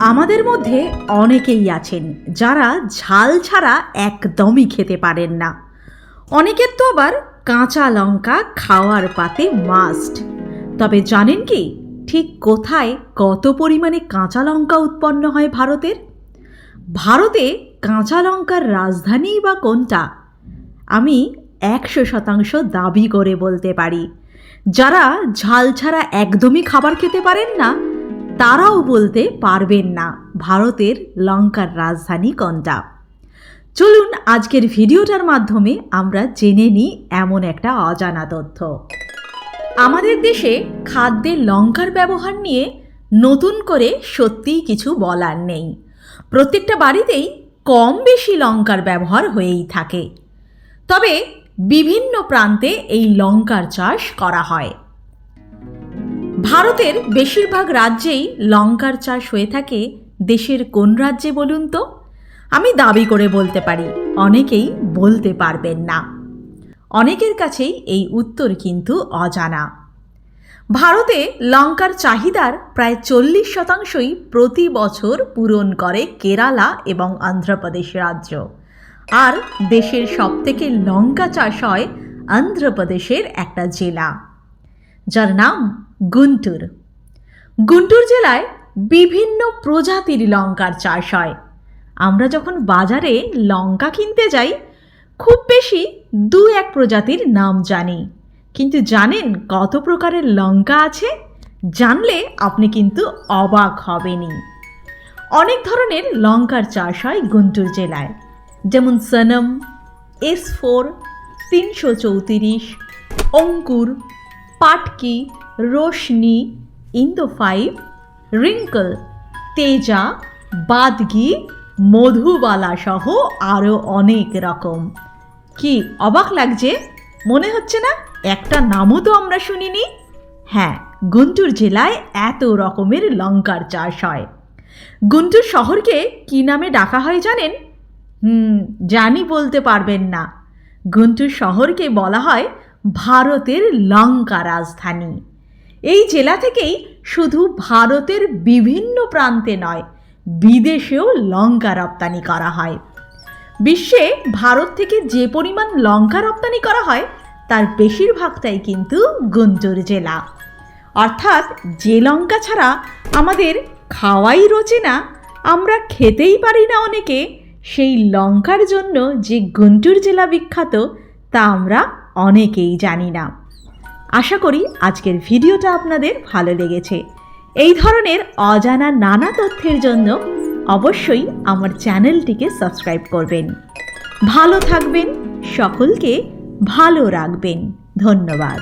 আমাদের মধ্যে অনেকেই আছেন যারা ঝাল ছাড়া একদমই খেতে পারেন না। অনেকের তো আবার কাঁচা লঙ্কা খাওয়ার পাতে মাস্ট। তবে জানেন কি ঠিক কোথায় কত পরিমাণে কাঁচা লঙ্কা উৎপন্ন হয় ভারতের? ভারতে কাঁচা লঙ্কার রাজধানী বা কোনটা? আমি 100% দাবি করে বলতে পারি, যারা ঝাল ছাড়া একদমই খাবার খেতে পারেন না তারাও বলতে পারবেন না ভারতের লঙ্কার রাজধানী কোনটা। চলুন আজকের ভিডিওটার মাধ্যমে আমরা জেনে নিই এমন একটা অজানা তথ্য। আমাদের দেশে খাদ্যে লঙ্কার ব্যবহার নিয়ে নতুন করে সত্যিই কিছু বলার নেই। প্রত্যেকটা বাড়িতেই কম বেশি লঙ্কার ব্যবহার হয়েই থাকে। তবে বিভিন্ন প্রান্তে এই লঙ্কার চাষ করা হয়। ভারতের বেশিরভাগ রাজ্যেই লঙ্কার চাষ হয়ে থাকে। দেশের কোন রাজ্যে বলুন তো? আমি দাবি করে বলতে পারি, অনেকেই বলতে পারবেন না। অনেকের কাছেই এই উত্তর কিন্তু অজানা। ভারতে লঙ্কার চাহিদার প্রায় 40%ই প্রতি বছর পূরণ করে কেরালা এবং অন্ধ্রপ্রদেশ রাজ্য। আর দেশের সবথেকে লঙ্কা চাষ হয় অন্ধ্রপ্রদেশের একটা জেলা, যার নাম গুন্টুর। গুন্টুর জেলায় বিভিন্ন প্রজাতির লঙ্কার চাষ হয়। আমরা যখন বাজারে লঙ্কা কিনতে যাই খুব বেশি 2-1 প্রজাতির নাম জানি, কিন্তু জানেন কত প্রকারের লঙ্কা আছে? জানলে আপনি কিন্তু অবাক হবেনই। অনেক ধরনের লঙ্কার চাষ হয় গুন্টুর জেলায়, যেমন সনম, S4, 334, অঙ্কুর, পাটকি, রোশনি, ইন্দো 5, রিঙ্কল, তেজা, বাদগি, মধুবালা সহ আরও অনেক রকম। কি অবাক লাগছে? মনে হচ্ছে না একটা নামও তো আমরা শুনিনি? হ্যাঁ, গুন্টুর জেলায় এত রকমের লঙ্কার চাষ হয়। গুন্টুর শহরকে কি নামে ডাকা হয় জানেন? জানি বলতে পারবেন না। গুন্টুর শহরকে বলা হয় ভারতের লঙ্কা রাজধানী। এই জেলা থেকেই শুধু ভারতের বিভিন্ন প্রান্তে নয়, বিদেশেও লঙ্কা রপ্তানি করা হয়। বিশ্বে ভারত থেকে যে পরিমাণ লঙ্কা রপ্তানি করা হয় তার বেশিরভাগটাই কিন্তু গুন্টুর জেলা। অর্থাৎ যে লঙ্কা ছাড়া আমাদের খাওয়াই রোচে না, আমরা খেতেই পারি না অনেকে, সেই লঙ্কার জন্য যে গুন্টুর জেলা বিখ্যাত তা আমরা অনেকেই জানি না। আশা করি আজকের ভিডিওটা আপনাদের ভালো লেগেছে। এই ধরনের অজানা নানা তথ্যের জন্য অবশ্যই আমার চ্যানেলটিকে সাবস্ক্রাইব করবেন। ভালো থাকবেন, সকলকে ভালো রাখবেন। ধন্যবাদ।